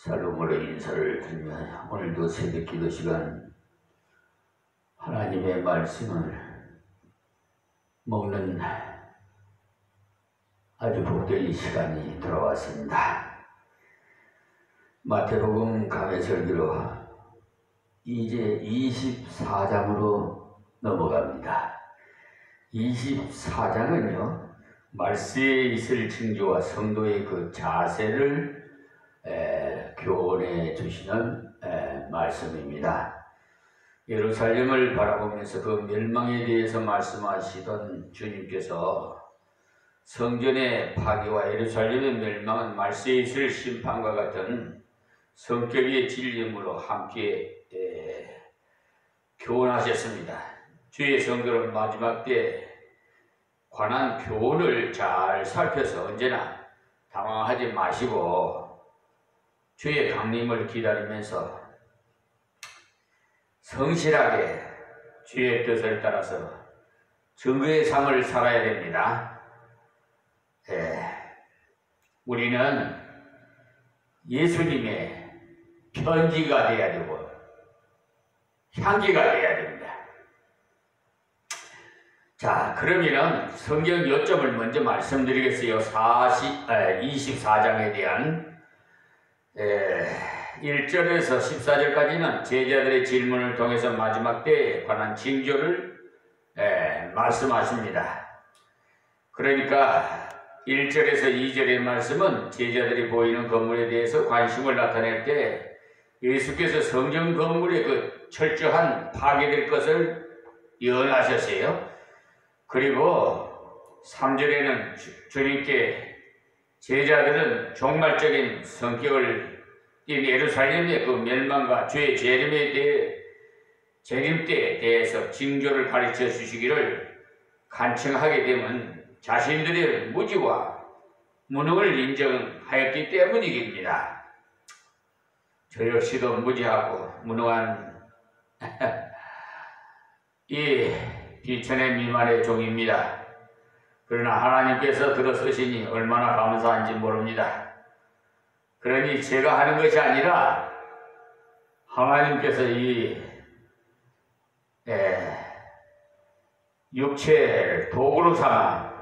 샬롬으로 인사를 드리며 오늘도 새벽 기도 시간 하나님의 말씀을 먹는 아주 복된 시간이 돌아왔습니다. 마태복음 강해설교로 이제 24장으로 넘어갑니다. 24장은요 말세에 있을 징조와 성도의 그 자세를 교훈해 주시는 말씀입니다. 예루살렘을 바라보면서 그 멸망에 대해서 말씀하시던 주님께서 성전의 파괴와 예루살렘의 멸망은 말세에 있을 심판과 같은 성격의 진리임으로 함께 교훈하셨습니다. 주의 성도는 마지막 때에 관한 교훈을 잘 살펴서 언제나 당황하지 마시고 주의 강림을 기다리면서 성실하게 주의 뜻을 따라서 증거의 삶을 살아야 됩니다. 우리는 예수님의 편지가 되어야 되고 향기가 되어야 됩니다. 자, 그러면 성경 요점을 먼저 말씀드리겠어요. 24장에 대한 1절에서 14절까지는 제자들의 질문을 통해서 마지막 때에 관한 징조를 말씀하십니다. 그러니까 1절에서 2절의 말씀은 제자들이 보이는 건물에 대해서 관심을 나타낼 때 예수께서 성전 건물의 그 철저한 파괴될 것을 예언하셨어요. 그리고 3절에는 주님께 제자들은 종말적인 성격을 띈 예루살렘의 그 멸망과 주의 재림에 대해서 징조를 가르쳐 주시기를 간청하게 되면 자신들의 무지와 무능을 인정하였기 때문이깁니다. 저 역시도 무지하고 무능한 이 비천의 미만의 종입니다. 그러나 하나님께서 들어서시니 얼마나 감사한지 모릅니다. 그러니 제가 하는 것이 아니라 하나님께서 이 육체를 도구로 삼아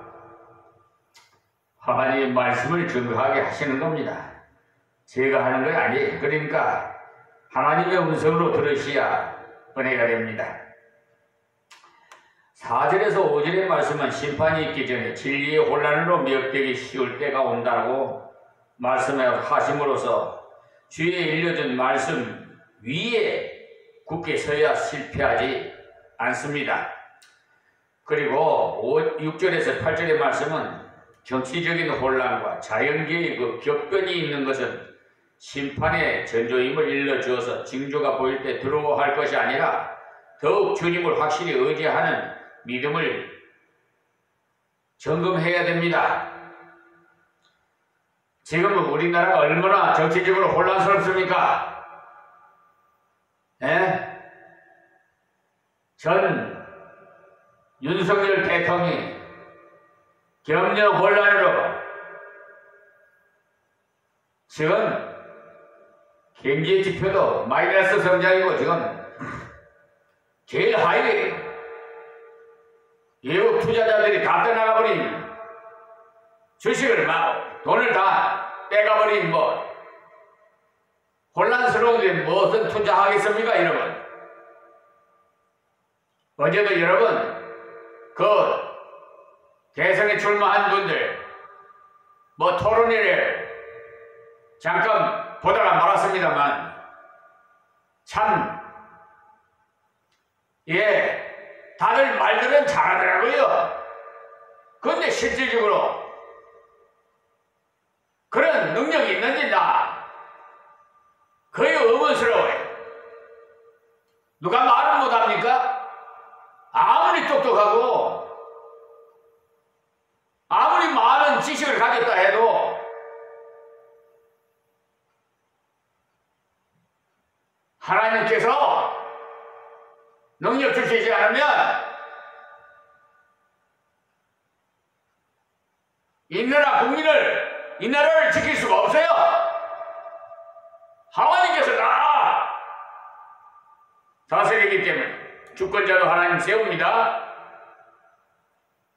하나님의 말씀을 증거하게 하시는 겁니다. 제가 하는 건 아니에요. 그러니까 하나님의 음성으로 들으셔야 은혜가 됩니다. 4절에서 5절의 말씀은 심판이 있기 전에 진리의 혼란으로 미혹되기 쉬울 때가 온다고 말씀하심으로써 주의 일려준 말씀 위에 굳게 서야 실패하지 않습니다. 그리고 6절에서 8절의 말씀은 정치적인 혼란과 자연계의 그 격변이 있는 것은 심판의 전조임을 일러주어서 징조가 보일 때 두려워할 것이 아니라 더욱 주님을 확실히 의지하는 믿음을 점검해야 됩니다. 지금은 우리나라가 얼마나 정치적으로 혼란스럽습니까? 전 윤석열 대통령이 경영 혼란으로 지금 경제 지표도 마이너스 성장이고 지금 제일 하위에 외국 투자자들이 다 떠나가버린 주식을 막 돈을 다 떼가버린 혼란스러운데 무슨 투자하겠습니까 여러분? 어제도 여러분 그 대선에 출마한 분들 토론회를 잠깐 보다가 말았습니다만 참 다들 말들은 잘하더라고요. 그런데 실질적으로 그런 능력이 있는지 나 거의 의문스러워요. 누가 말은 못합니까? 아무리 똑똑하고 아무리 많은 지식을 가졌다 해도 하나님께서 능력 주시지 않으면 이 나라를 지킬 수가 없어요. 다스리기 때문에 주권자도 하나님 세웁니다.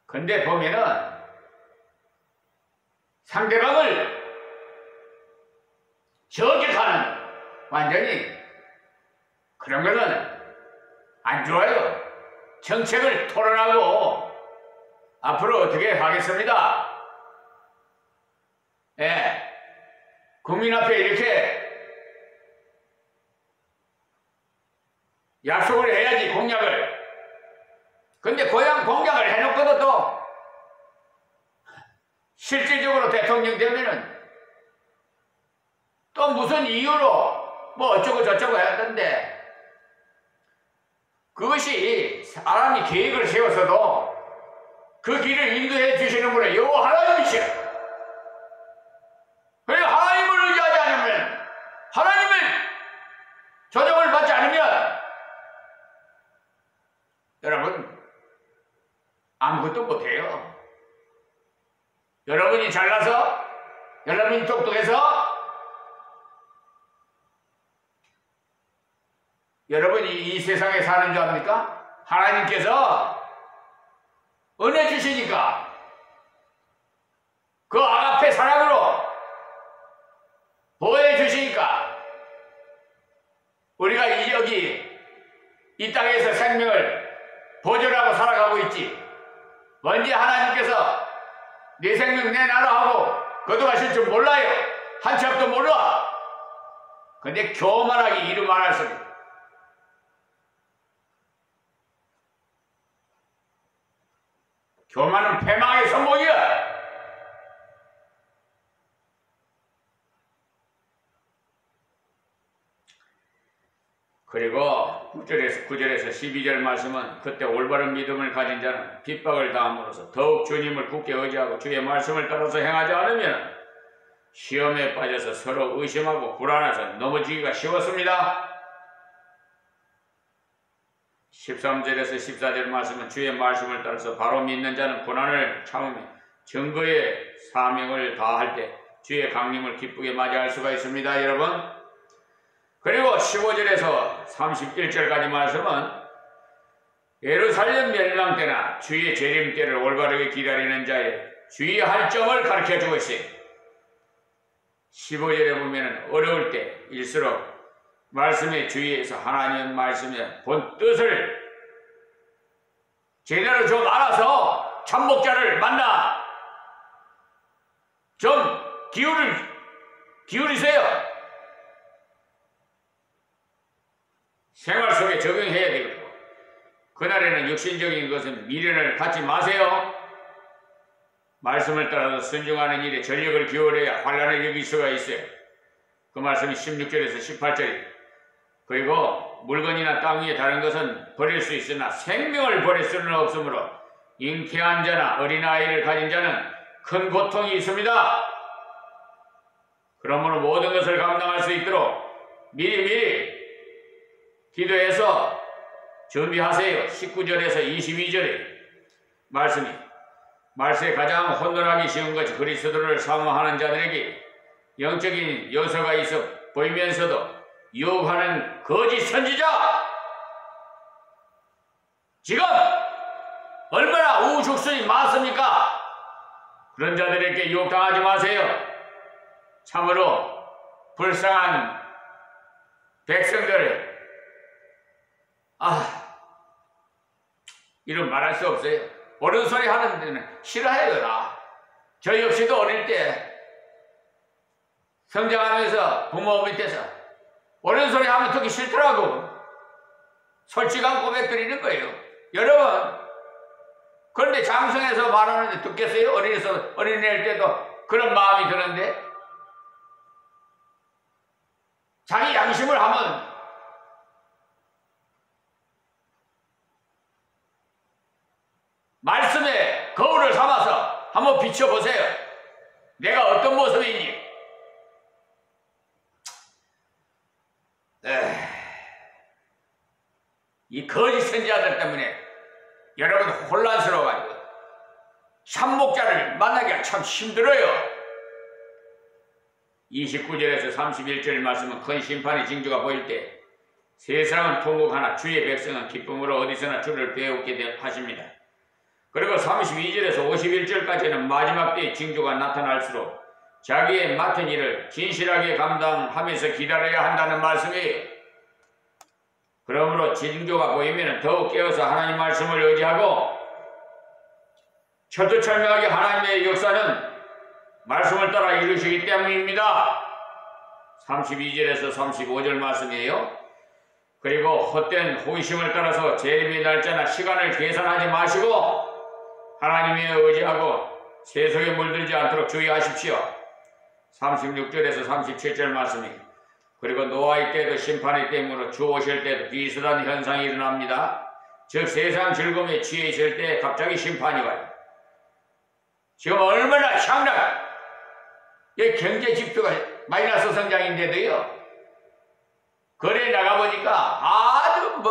근데 보면은 상대방을 저격하는 완전히 그런 거는 안 좋아요. 정책을 토론하고 앞으로 어떻게 하겠습니다. 예, 국민 앞에 이렇게 약속을 해야지, 공약을. 근데 공약을 해놓고도 또 실질적으로 대통령 되면은 또 무슨 이유로 뭐 어쩌고 저쩌고 해야 하던데, 그것이 사람이 계획을 세워서도 그 길을 인도해 주시는 분은 여호와 하나님이시여. 그래서 하나님을 의지하지 않으면, 하나님의 조정을 받지 않으면 여러분 아무것도 못해요. 여러분이 잘나서, 여러분이 똑똑해서, 여러분이 이 세상에 사는 줄 압니까? 하나님께서 은혜 주시니까 그 앞에 사랑으로 보호해 주시니까 우리가 여기 이 땅에서 생명을 보존하고 살아가고 있지. 먼저 하나님께서 내 생명 내놔라 하고 거둬가실 줄 몰라요. 한 치 앞도 몰라. 근데 교만하게 이루 말할 소리. 교만은 패망의 선봉이야. 그리고 9절에서 12절 말씀은 그때 올바른 믿음을 가진 자는 핍박을 당함으로써 더욱 주님을 굳게 의지하고 주의 말씀을 따라서 행하지 않으면 시험에 빠져서 서로 의심하고 불안해서 넘어지기가 쉬웠습니다. 13절에서 14절 말씀은 주의 말씀을 따라서 바로 믿는 자는 고난을 참으며 증거의 사명을 다할 때 주의 강림을 기쁘게 맞이할 수가 있습니다. 여러분, 그리고 15절에서 31절까지 말씀은 예루살렘 멸망 때나 주의 재림 때를 올바르게 기다리는 자의 주의할 점을 가르쳐주고 있어요. 15절에 보면 어려울 때일수록 말씀의 주의에서 하나님 말씀의 본 뜻을 제대로 좀 알아서 참목자를 만나 좀 기울이세요. 생활 속에 적용해야 되고, 그날에는 육신적인 것은 미련을 갖지 마세요. 말씀을 따라서 순종하는 일에 전력을 기울여야 환난을 이길 수가 있어요. 그 말씀이 16절에서 18절이에요. 그리고 물건이나 땅 위에 다른 것은 버릴 수 있으나 생명을 버릴 수는 없으므로 잉태한 자나 어린아이를 가진 자는 큰 고통이 있습니다. 그러므로 모든 것을 감당할 수 있도록 미리 기도해서 준비하세요. 19절에서 22절에 말씀에 가장 혼돈하기 쉬운 것이 그리스도를 사모하는 자들에게 영적인 요소가 있어 보이면서도 유혹하는 거짓 선지자. 지금 얼마나 우후죽순이 많습니까? 그런 자들에게 유혹당하지 마세요. 참으로 불쌍한 백성들, 이런 말할 수 없어요. 옳은 소리 하는 데는 싫어해요. 저 역시도 어릴 때 성장하면서 부모 밑에서 옳은 소리 하면 듣기 싫더라고. 솔직한 고백 드리는 거예요. 여러분, 그런데 장성에서 말하는데 듣겠어요? 어린애일 때도 그런 마음이 드는데, 자기 양심을 하면 말씀에 거울을 삼아서 한번 비춰보세요. 내가 어떤 모습인지. 이 거짓 선지자들 때문에 여러분 혼란스러워가지고 참목자를 만나기가 참 힘들어요. 29절에서 31절 말씀은 큰 심판의 징조가 보일 때 세상은 통곡하나 주의 백성은 기쁨으로 어디서나 주를 배우게 하십니다. 그리고 32절에서 51절까지는 마지막 때의 징조가 나타날수록 자기의 맡은 일을 진실하게 감당하면서 기다려야 한다는 말씀이에요. 그러므로 징조가 보이면 더욱 깨어서 하나님 말씀을 의지하고 철두철미하게 하나님의 역사는 말씀을 따라 이루시기 때문입니다. 32절에서 35절 말씀이에요. 그리고 헛된 호기심을 따라서 재림의 날짜나 시간을 계산하지 마시고 하나님에 의지하고 세속에 물들지 않도록 주의하십시오. 36절에서 37절 말씀이 그리고 노아의 때도 심판의 때문으로 주 오실 때도 비슷한 현상이 일어납니다. 즉 세상 즐거움에 취해 있을 때 갑자기 심판이 와요. 지금 얼마나 향락 경제 지표가 마이너스 성장인데도요. 거리에 나가보니까 아주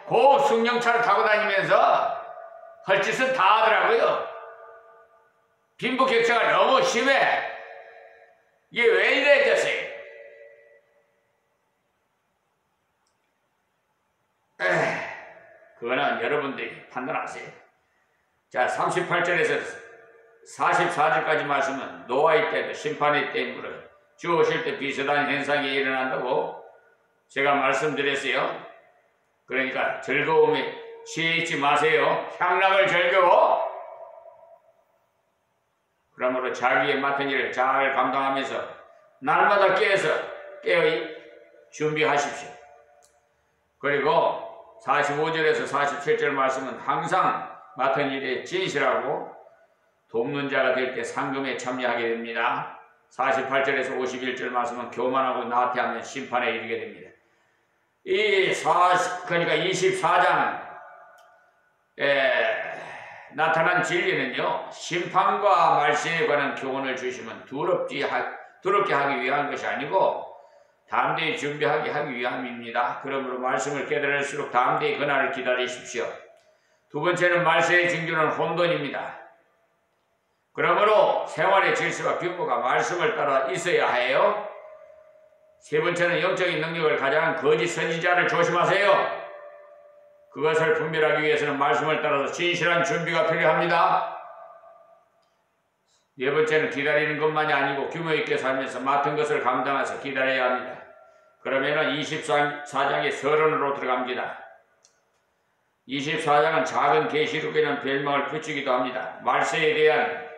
고승용차를 타고 다니면서 할 짓은 다 하더라고요. 빈부격차가 너무 심해. 이게 왜 이래졌어요? 그거는 여러분들이 판단하세요. 자, 38절에서 44절까지 말씀은 노아의 때도 심판의 때이므로 주 오실 때 비슷한 현상이 일어난다고 제가 말씀드렸어요. 그러니까 즐거움에 취해 있지 마세요. 향락을 즐기고 그러므로 자기의 맡은 일을 잘 감당하면서 날마다 깨어 준비하십시오. 그리고 45절에서 47절 말씀은 항상 맡은 일에 진실하고 돕는 자가 될 때 상금에 참여하게 됩니다. 48절에서 51절 말씀은 교만하고 나태하면 심판에 이르게 됩니다. 그러니까 24장에 나타난 진리는요, 심판과 말씀에 관한 교훈을 주시면 두렵게 하기 위한 것이 아니고 담대히 준비하게 하기 위함입니다. 그러므로 말씀을 깨달을수록 담대히 그날을 기다리십시오. 두 번째는 말씀의 징조는 혼돈입니다. 그러므로 생활의 질서와 규모가 말씀을 따라 있어야 해요. 세 번째는 영적인 능력을 가장한 거짓 선지자를 조심하세요. 그것을 분별하기 위해서는 말씀을 따라서 진실한 준비가 필요합니다. 네 번째는 기다리는 것만이 아니고 규모 있게 살면서 맡은 것을 감당해서 기다려야 합니다. 그러면은 24장의 서론으로 들어갑니다. 24장은 작은 계시록이라는 별명을 붙이기도 합니다. 말세에 대한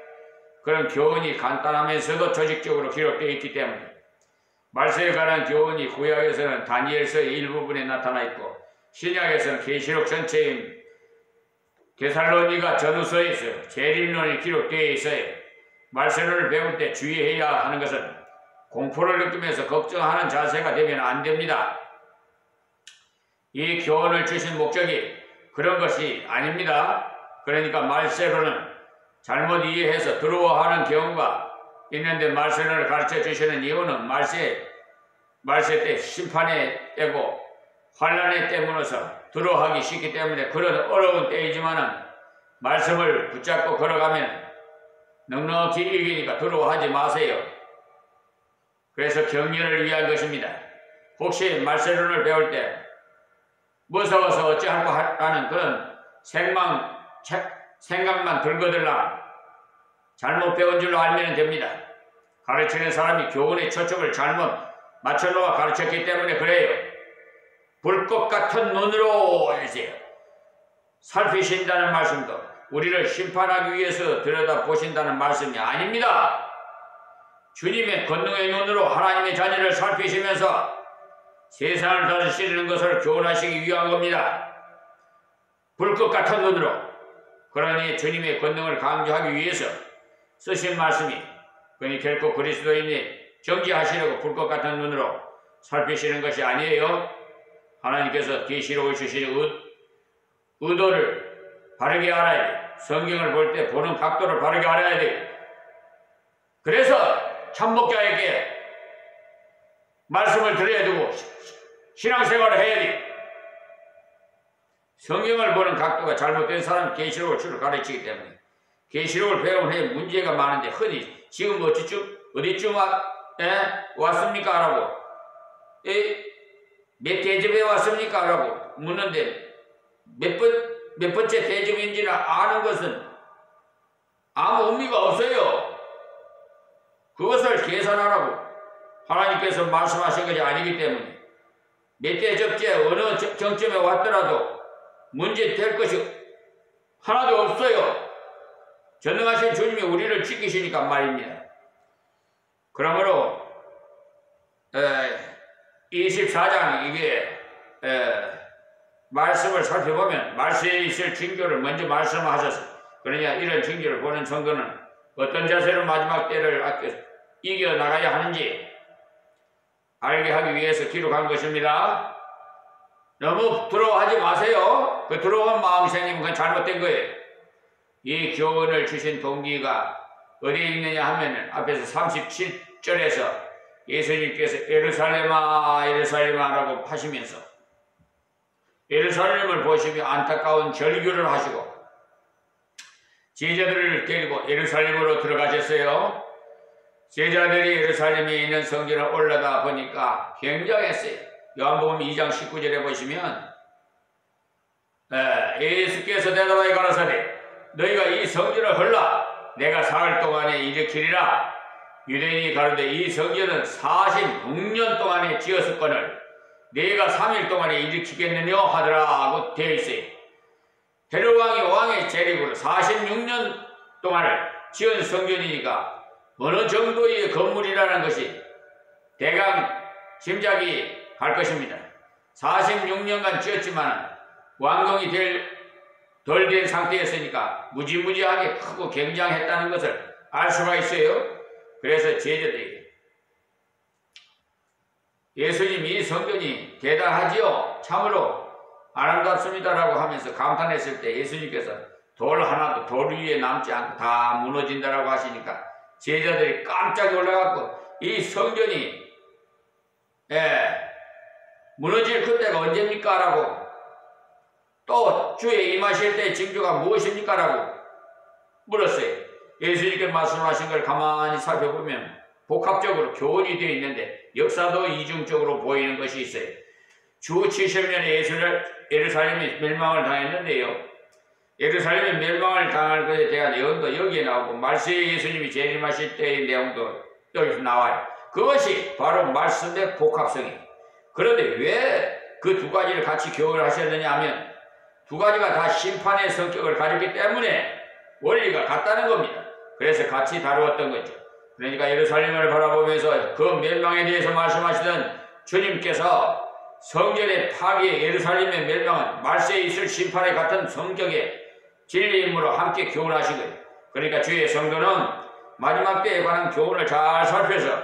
그런 교훈이 간단하면서도 조직적으로 기록되어 있기 때문에 말세에 관한 교훈이 구약에서는 다니엘서의 일부분에 나타나 있고 신약에서는 계시록 전체인 데살로니가 전후서에서 재림론이 기록되어 있어요. 말세론을 배울 때 주의해야 하는 것은 공포를 느끼면서 걱정하는 자세가 되면 안 됩니다. 이 교훈을 주신 목적이 그런 것이 아닙니다. 그러니까 말세론은 잘못 이해해서 두려워하는 경우가 있는데 말세론을 가르쳐 주시는 이유는 말세 때 심판의 때고 환란의 때문에서 두려워하기 쉽기 때문에 그런 어려운 때이지만은 말씀을 붙잡고 걸어가면 넉넉히 이기니까 두려워하지 마세요. 그래서 격려를 위한 것입니다. 혹시 말세론을 배울 때 무서워서 어찌할까 하는 그런 생각만 들거들라 잘못 배운 줄로 알면 됩니다. 가르치는 사람이 교훈의 초점을 잘못 맞춰놓아 가르쳤기 때문에 그래요. 불꽃 같은 눈으로 해주세요. 살피신다는 말씀도 우리를 심판하기 위해서 들여다보신다는 말씀이 아닙니다. 주님의 권능의 눈으로 하나님의 자녀를 살피시면서 세상을 다스리는 것을 교훈하시기 위한 겁니다. 불꽃 같은 눈으로. 그러니 주님의 권능을 강조하기 위해서 쓰신 말씀이 그니 결코 그리스도인이 정죄하시려고 불꽃 같은 눈으로 살피시는 것이 아니에요. 하나님께서 계시록을 주신 의도를 바르게 알아야 돼요. 성경을 볼 때 보는 각도를 바르게 알아야 돼요. 그래서 참목자에게 말씀을 들어야 되고 신앙생활을 해야 돼요. 성경을 보는 각도가 잘못된 사람은 계시록을 주로 가르치기 때문에 계시록을 배우면 문제가 많은데 흔히 지금 어디쯤 왔습니까? 라고. 몇 대접에 왔습니까? 라고 묻는데 몇 번째 대접인지는 아는 것은 아무 의미가 없어요. 그것을 계산하라고 하나님께서 말씀하신 것이 아니기 때문에 몇 대접째 어느 정점에 왔더라도 문제 될 것이 하나도 없어요. 전능하신 주님이 우리를 지키시니까 말입니다. 그러므로 24장 이게 말씀을 살펴보면 말세에 있을 징조를 먼저 말씀하셔서 그러냐 이런 징조를 보는 성도는 어떤 자세로 마지막 때를 이겨나가야 하는지 알게 하기 위해서 기록한 것입니다. 너무 두려워하지 마세요. 그 두려운 마음이 생기면 그건 잘못된 거예요. 이 교훈을 주신 동기가 어디에 있느냐 하면 앞에서 37절에서 예수님께서 예루살렘아 예루살렘아 라고 하시면서 예루살렘을 보시며 안타까운 절규를 하시고 제자들을 데리고 예루살렘으로 들어가셨어요. 제자들이 예루살렘에 있는 성전에 올라다 보니까 굉장했어요. 요한복음 2장 19절에 보시면 예수께서 대답하여 가라사대 너희가 이 성전을 헐라 내가 사흘 동안에 일으키리라. 유대인이 가로되 이 성전은 46년 동안에 지었을거늘 네가 3일 동안에 일으키겠느냐 하더라 하고 되어 있어요. 헤롯 왕이 왕의 재력으로 46년 동안을 지은 성전이니까 어느 정도의 건물이라는 것이 대강 짐작이 갈 것입니다. 46년간 지었지만 완공이 덜 된 상태였으니까 무지무지하게 크고 굉장했다는 것을 알 수가 있어요. 그래서 제자들이 예수님 이 성전이 대단하지요. 참으로 아름답습니다라고 하면서 감탄했을 때 예수님께서 돌 하나도 돌 위에 남지 않고 다 무너진다라고 하시니까 제자들이 깜짝 놀라갖고 이 성전이 무너질 그때가 언제입니까? 라고 또 주에 임하실 때의 징조가 무엇입니까? 라고 물었어요. 예수님께서 말씀하신 걸 가만히 살펴보면 복합적으로 교훈이 되어 있는데 역사도 이중적으로 보이는 것이 있어요. 주 70년에 예루살렘이 멸망을 당했는데요. 예루살렘이 멸망을 당할 것에 대한 예언도 여기에 나오고 말세에 예수님이 재림하실 때의 내용도 여기서 나와요. 그것이 바로 말씀의 복합성이에요. 그런데 왜 그 두 가지를 같이 교훈을 하셨느냐 하면 두 가지가 다 심판의 성격을 가졌기 때문에 원리가 같다는 겁니다. 그래서 같이 다루었던 거죠. 그러니까 예루살렘을 바라보면서 그 멸망에 대해서 말씀하시던 주님께서 성전의 파괴, 예루살렘의 멸망은 말세에 있을 심판에 같은 성격의 진리임으로 함께 교훈하신 거예요. 그러니까 주의 성도는 마지막 때에 관한 교훈을 잘 살펴서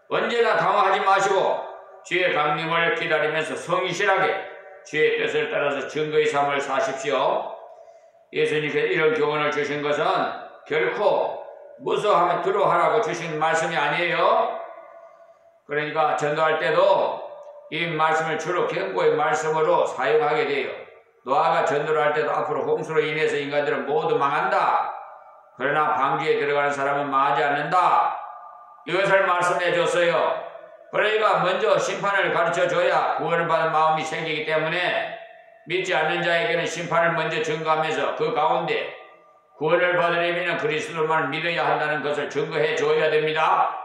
언제나 당황하지 마시고 주의 강림을 기다리면서 성실하게 주의 뜻을 따라서 증거의 삶을 사십시오. 예수님께서 이런 교훈을 주신 것은 결코 무서워하면 두려워하라고 주신 말씀이 아니에요. 그러니까 전도할 때도 이 말씀을 주로 경고의 말씀으로 사용하게 돼요. 노아가 전도를 할 때도 앞으로 홍수로 인해서 인간들은 모두 망한다. 그러나 방주에 들어가는 사람은 망하지 않는다. 이것을 말씀해 줬어요. 그러니까 먼저 심판을 가르쳐줘야 구원을 받은 마음이 생기기 때문에 믿지 않는 자에게는 심판을 먼저 증거하면서 그 가운데 구원을 받으려면 그리스도만 믿어야 한다는 것을 증거해 줘야 됩니다.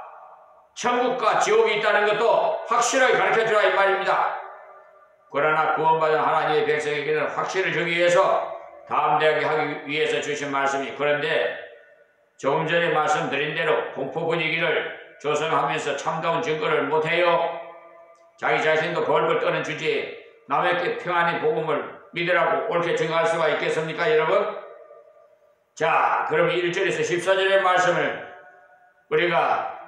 천국과 지옥이 있다는 것도 확실하게 가르쳐주라 이 말입니다. 그러나 구원받은 하나님의 백성에게는 확신을 주기 위해서 담대하게 하기 위해서 주신 말씀이 그런데 조금 전에 말씀드린 대로 공포 분위기를 조성하면서 참다운 증거를 못해요. 자기 자신도 벌벌 떠는 주제에 남에게 평안의 복음을 믿으라고 옳게 증거할 수가 있겠습니까 여러분? 자 그럼 1절에서 14절의 말씀을 우리가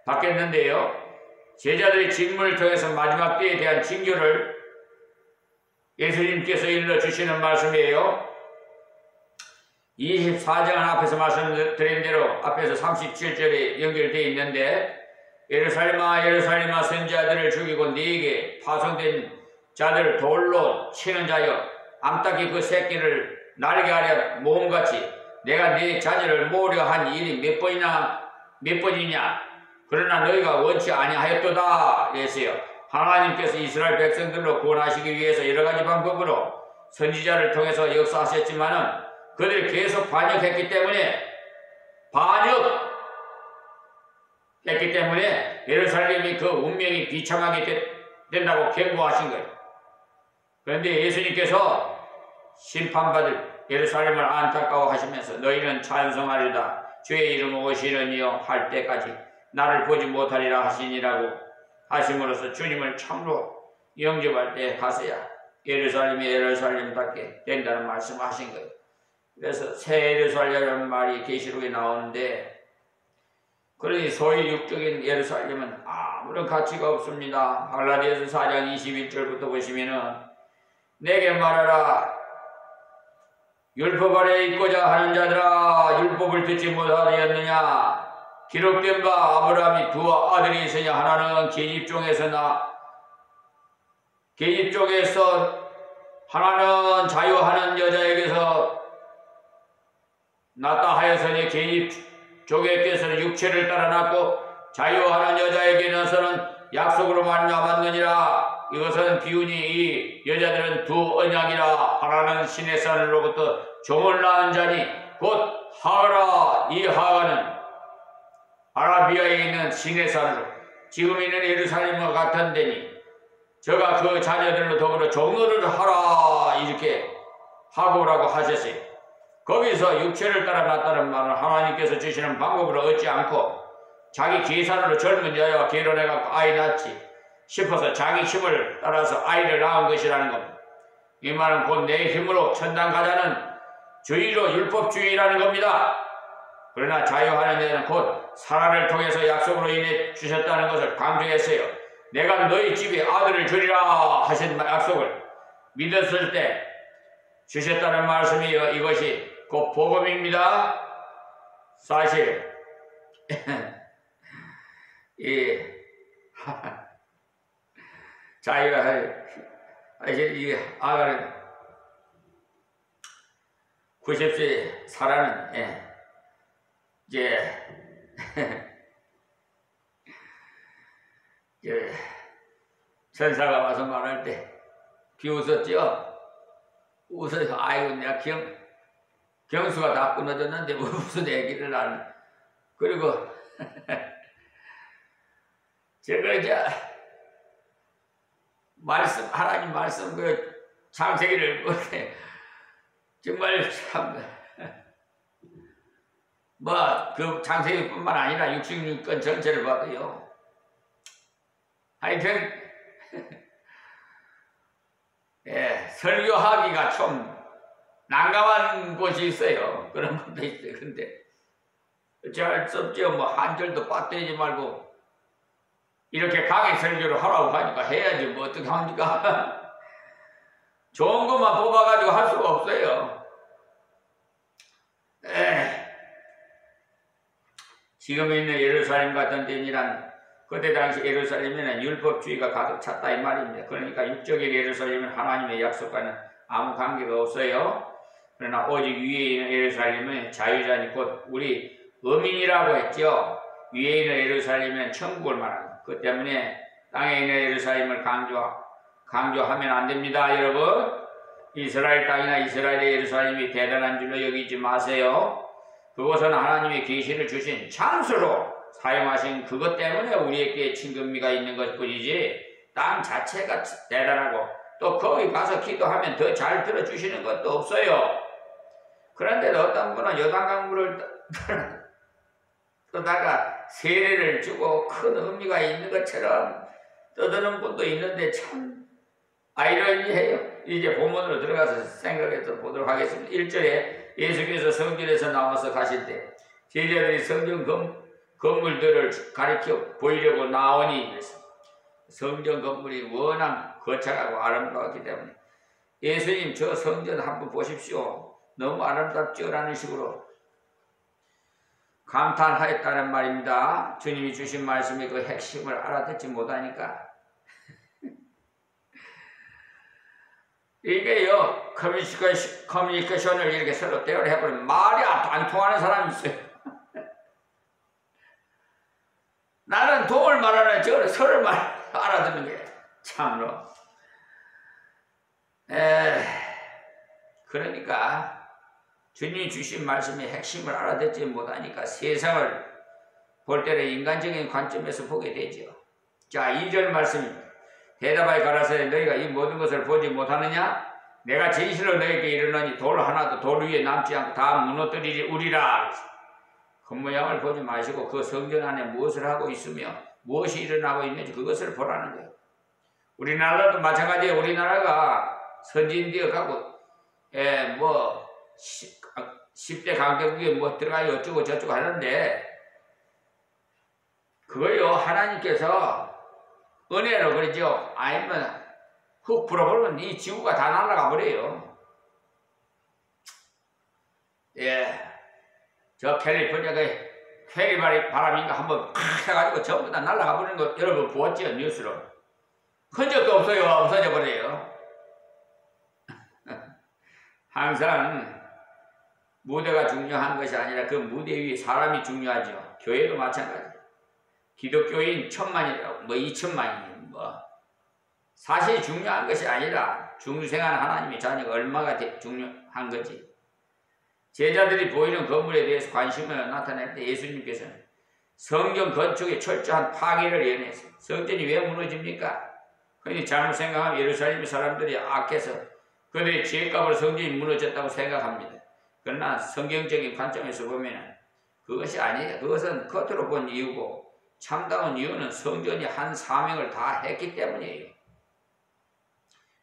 받겠는데요. 제자들의 직무를 통해서 마지막 때에 대한 징조를 예수님께서 일러주시는 말씀이에요. 24장 앞에서 말씀드린 대로 앞에서 37절에 연결되어 있는데 예루살렘아 예루살렘아 선지자들을 죽이고 네게 파송된 자들을 돌로 치는 자여 암탉이 그 새끼를 날게 하려 모험같이 내가 네 자녀를 모으려 한 일이 몇 번이냐 그러나 너희가 원치 아니하였도다 이랬어요. 하나님께서 이스라엘 백성들로 구원하시기 위해서 여러 가지 방법으로 선지자를 통해서 역사하셨지만은 그들이 계속 반역했기 때문에 예루살렘이 그 운명이 비참하게 된다고 경고하신 거예요. 그런데 예수님께서 심판받을 예루살렘을 안타까워하시면서 너희는 찬송하리다 주의 이름 오시는 이여 할 때까지 나를 보지 못하리라 하시니라고 하심으로써 주님을 참으로 영접할 때 가서야 예루살렘이 예루살렘답게 된다는 말씀하신 거예요. 그래서 새 예루살렘이라는 말이 계시록에 나오는데, 그러니 소위 육적인 예루살렘은 아무런 가치가 없습니다. 갈라디아서 4장 21절부터 보시면은 내게 말하라 율법 아래에 있고자 하는 자들아 율법을 듣지 못하였느냐. 기록된 바 아브라함이 두 아들이 있으니 하나는 계집 쪽에서 하나는 자유하는 여자에게서 낳다 하였으니 계집 쪽에게서는 육체를 따라 낳고 자유하는 여자에게서는 약속으로 말미암았느니라. 이것은 비유니 이 여자들은 두 언약이라. 하나는 신의 산으로부터 종을 낳은 자니 곧 하가라. 이 하가는 아라비아에 있는 신의 산으로 지금 있는 예루살렘과 같은 데니 저가 그 자녀들로 더불어 종노를 하라 이렇게 하고라고 하셨어요. 거기서 육체를 따라 낳았다는 말은 하나님께서 주시는 방법으로 얻지 않고 자기 계산으로 젊은 여자와 결혼해갖고 아이 낳지 싶어서 자기 힘을 따라서 아이를 낳은 것이라는 겁니다. 이 말은 곧 내 힘으로 천당 가자는 주의로 율법주의라는 겁니다. 그러나 자유하는 여자는 곧 사라를 통해서 약속으로 인해 주셨다는 것을 강조했어요. 내가 너희 집에 아들을 주리라 하신 약속을 믿었을 때 주셨다는 말씀이요. 이것이 곧 복음입니다. 사실 이 자유할 이 아가는 90세 사라는 이제 천사가 와서 말할 때 비웃었죠. 웃어서 아이고 내가 경수가 다 끊어졌는데 무슨 얘기를 하는. 그리고 제가 이제 하나님 말씀 그 창세기를 보는데 정말 참 그 창세기뿐만 아니라 66권 전체를 봐도요. 하여튼 설교하기가 좀 난감한 곳이 있어요. 그런 것도 있어요. 근데 어찌할 수 없죠. 한 절도 빠뜨리지 말고 이렇게 강의 설교를 하라고 하니까 해야지 뭐 어떻게 합니까? 좋은 것만 뽑아가지고 할 수가 없어요. 지금 있는 예루살렘 같은 데니란 그때 당시 예루살렘에는 율법주의가 가득 찼다 이 말입니다. 그러니까 육적인 예루살렘은 하나님의 약속과는 아무 관계가 없어요. 그러나 오직 위에 있는 예루살렘은 자유자니 곧 우리 어민이라고 했죠. 위에 있는 예루살렘은 천국을 말합니다. 그 때문에 땅에 있는 예루살렘을 강조하면 안 됩니다. 여러분, 이스라엘 땅이나 이스라엘의 예루살렘이 대단한 줄로 여기지 마세요. 그것은 하나님의 계시를 주신 장소로 사용하신 그것 때문에 우리에게 친근미가 있는 것뿐이지 땅 자체가 대단하고 또 거기 가서 기도하면 더 잘 들어주시는 것도 없어요. 그런데 어떤 분은 요단강물을 떠다가 세례를 주고 큰 의미가 있는 것처럼 떠드는 분도 있는데 참 아이러니해요. 이제 본문으로 들어가서 생각해서 보도록 하겠습니다. 1절에 예수께서 성전에서 나와서 가실 때 제자들이 성전 건물들을 가리켜 보이려고 나오니 성전 건물이 워낙 거창하고 아름다웠기 때문에 예수님 저 성전 한번 보십시오. 너무 아름답죠? 라는 식으로 감탄하였다는 말입니다. 주님이 주신 말씀의 그 핵심을 알아듣지 못하니까 이게요, 커뮤니케이션을 이렇게 서로 대화를 해버리면 말이 안 통하는 사람이 있어요. 나는 동을 말하는 저는 서를 알아듣는 게 참으로. 그러니까 주님이 주신 말씀의 핵심을 알아듣지 못하니까 세상을 볼 때는 인간적인 관점에서 보게 되죠. 자, 2절 말씀입니다. 대답하여 가라사대 너희가 이 모든 것을 보지 못하느냐? 내가 진실로 너희에게 이르노니 돌 하나도 돌 위에 남지 않고 다 무너뜨리리우리라. 겉모양을 보지 마시고 그 성전 안에 무엇을 하고 있으며 무엇이 일어나고 있는지 그것을 보라는 거예요. 우리나라도 마찬가지예요. 우리나라가 선진되어 가고 10대 강대국에 뭐 들어가요 어쩌고 저쩌고 하는데 그거요 하나님께서 은혜로 그러죠. 아니면 흙 불어버리면 이 지구가 다 날아가 버려요. 저 캘리포니아 그 바람인가 한번 팍 해가지고 전부 다 날아가 버리는 거 여러분 보았죠 뉴스로. 흔적도 없어요. 없어져 버려요. 항상 무대가 중요한 것이 아니라 그 무대 위에 사람이 중요하죠. 교회도 마찬가지. 기독교인 1000만이라고 뭐 2000만이니 뭐 사실 중요한 것이 아니라 중생한 하나님의 자녀가 얼마가 중요한 거지. 제자들이 보이는 건물에 대해서 관심을 나타낼 때 예수님께서는 성경 건축에 철저한 파괴를 예언했어요. 성전이 왜 무너집니까? 흔히 잘못 생각하면 예루살렘 사람들이 악해서 그들의 죄값으로 성전이 무너졌다고 생각합니다. 그러나 성경적인 관점에서 보면 그것이 아니에요. 그것은 겉으로 본 이유고 참다운 이유는 성전이 한 사명을 다 했기 때문이에요.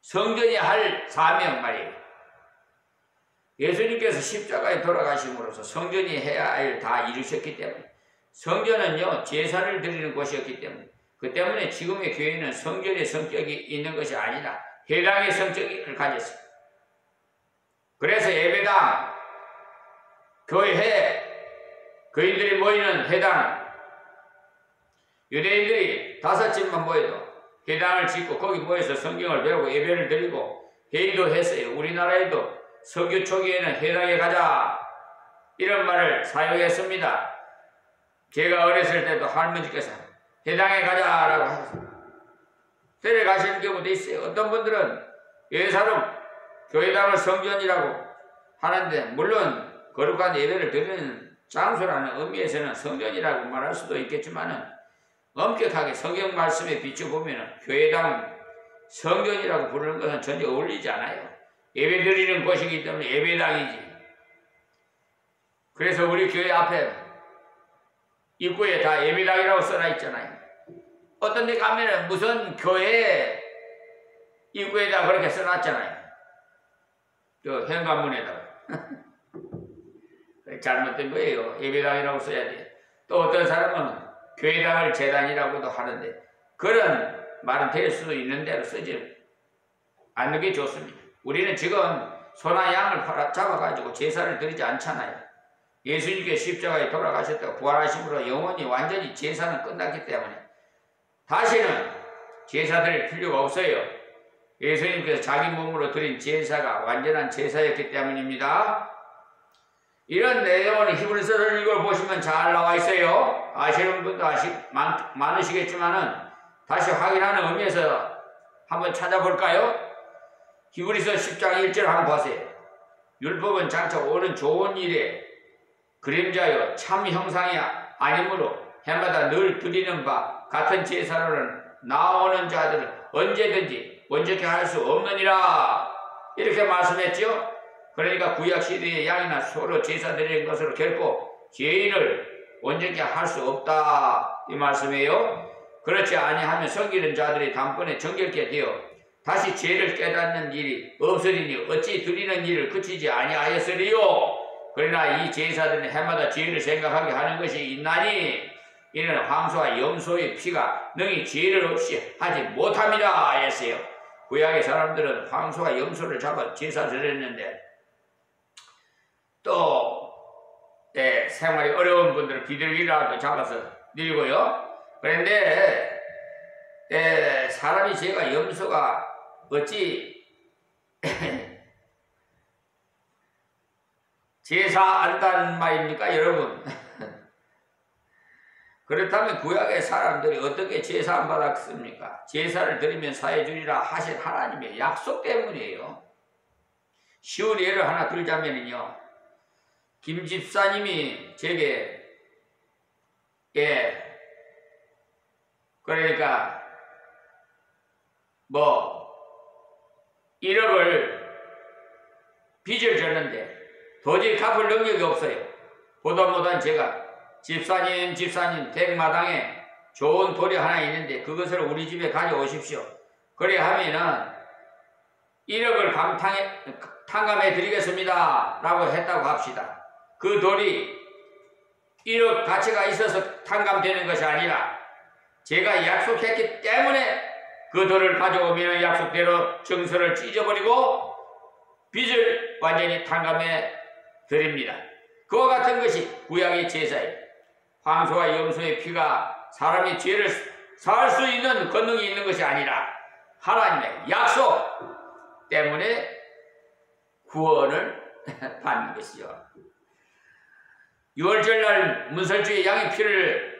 성전이 할 사명 말이에요. 예수님께서 십자가에 돌아가심으로써 성전이 해야 할 일 다 이루셨기 때문에 성전은요 제사를 드리는 곳이었기 때문에 그 때문에 지금의 교회는 성전의 성격이 있는 것이 아니라 회당의 성격을 가졌어요. 그래서 예배당, 교회, 거인들이 모이는 회당, 유대인들이 5집만 모여도 회당을 짓고 거기 모여서 성경을 배우고 예배를 드리고 회의도 했어요. 우리나라에도 서교 초기에는 회당에 가자 이런 말을 사용했습니다. 제가 어렸을 때도 할머니께서 회당에 가자라고 하셨습니다. 데려가시는 경우도 있어요. 어떤 분들은 예사로 교회당을 성전이라고 하는데 물론 거룩한 예배를 드리는 장소라는 의미에서는 성전이라고 말할 수도 있겠지만은 엄격하게 성경 말씀에 비춰보면 교회당은 성전이라고 부르는 것은 전혀 어울리지 않아요. 예배 드리는 곳이기 때문에 예배당이지. 그래서 우리 교회 앞에 입구에 다 예배당이라고 써놔 있잖아요. 어떤 데 가면은 무슨 교회 입구에다 그렇게 써놨잖아요. 저 현관문에다가. 잘못된 거예요. 예배당이라고 써야 돼. 또 어떤 사람은 교회당을 재단이라고도 하는데 그런 말은 될 수도 있는 대로 쓰지 않는 게 좋습니다. 우리는 지금 소나 양을 잡아가지고 제사를 드리지 않잖아요. 예수님께서 십자가에 돌아가셨다고 부활하심으로 영원히 완전히 제사는 끝났기 때문에 다시는 제사 드릴 필요가 없어요. 예수님께서 자기 몸으로 드린 제사가 완전한 제사였기 때문입니다. 이런 내용을 히브리서를 이걸 보시면 잘 나와 있어요. 아시는 분도 많으시겠지만은 다시 확인하는 의미에서 한번 찾아볼까요? 히브리서 10장 1절 한번 보세요. 율법은 장차 오는 좋은 일에 그림자요 참 형상이 아니므로 해마다 늘 드리는 바 같은 제사로는 나오는 자들은 언제든지 원죄케 할 수 없느니라 이렇게 말씀했죠. 그러니까 구약시대의 양이나 소로 제사 드리는 것으로 결코 죄인을 원죄케 할 수 없다 이 말씀이에요. 그렇지 아니하면 섬기는 자들이 단번에 정결케 되어 다시 죄를 깨닫는 일이 없으리니 어찌 드리는 일을 그치지 아니하였으리요. 그러나 이 제사들은 해마다 죄를 생각하게 하는 것이 있나니 이는 황소와 염소의 피가 능히 죄를 없이 하지 못함이라 하였어요. 구약의 사람들은 황소와 염소를 잡아 제사 드렸는데 또 생활이 어려운 분들은 비둘기라도 잡아서 드리고요. 그런데 사람이 죄가 염소가 어찌 제사 안다는 말입니까 여러분? 그렇다면 구약의 사람들이 어떻게 제사 안 받았습니까? 제사를 드리면 사해 주리라 하신 하나님의 약속 때문이에요. 쉬운 예를 하나 들자면요. 김 집사님이 제게 그러니까 1억을 빚을 졌는데 도저히 갚을 능력이 없어요. 보다 못한 제가 집사님 댁마당에 좋은 돌이 하나 있는데 그것을 우리 집에 가져오십시오. 그래 하면은 1억을 탕감해 드리겠습니다 라고 했다고 합시다. 그 돌이 1억 가치가 있어서 탕감되는 것이 아니라 제가 약속했기 때문에 그 돌을 가져오면 약속대로 증서를 찢어버리고 빚을 완전히 탕감해 드립니다. 그와 같은 것이 구약의 제사예요. 황소와 염소의 피가 사람의 죄를 사할 수 있는 권능이 있는 것이 아니라 하나님의 약속 때문에 구원을 받는 것이죠. 유월절날 문설주에 양의 피를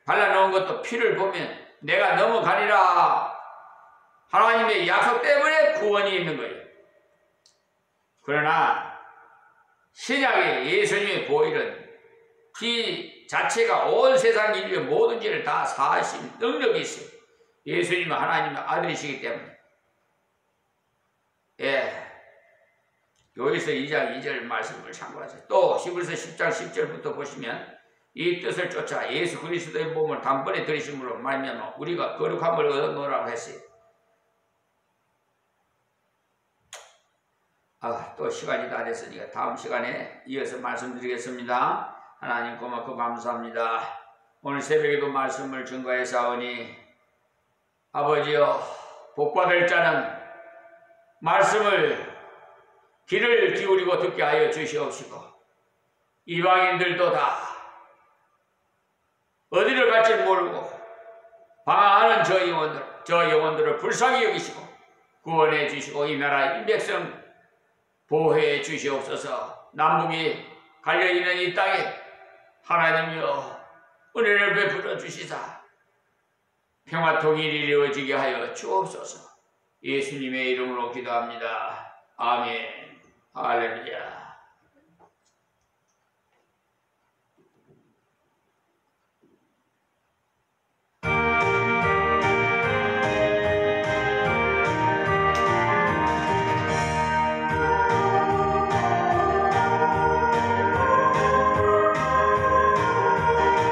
발라놓은 것도 피를 보면 내가 넘어가리라 하나님의 약속 때문에 구원이 있는 거예요. 그러나 신약의 예수님의 보혈은 피 자체가 온 세상 인류의 모든 죄를 다 사하신 능력이 있어요. 예수님은 하나님의 아들이시기 때문에. 요에서 2장 2절 말씀을 참고하세요. 또 히브리서 10장 10절부터 보시면 이 뜻을 쫓아 예수 그리스도의 몸을 단번에 들이심으로 말미암아 우리가 거룩함을 얻어놓으라고 했어요. 또 시간이 다 됐으니까 다음 시간에 이어서 말씀드리겠습니다. 하나님 고맙고 감사합니다. 오늘 새벽에도 말씀을 증거해 사오니 아버지여 복받을 자는 말씀을 귀를 기울이고 듣게 하여 주시옵시고 이방인들도 다 어디를 갈지 모르고 방황하는 저 영혼들을 불쌍히 여기시고 구원해 주시고 이 나라 이 백성 보호해 주시옵소서. 남북이 갈려있는 이 땅에 하나님이여 은혜를 베풀어 주시사 평화 통일이 이루어지게 하여 주옵소서. 예수님의 이름으로 기도합니다. 아멘. 할렐루야.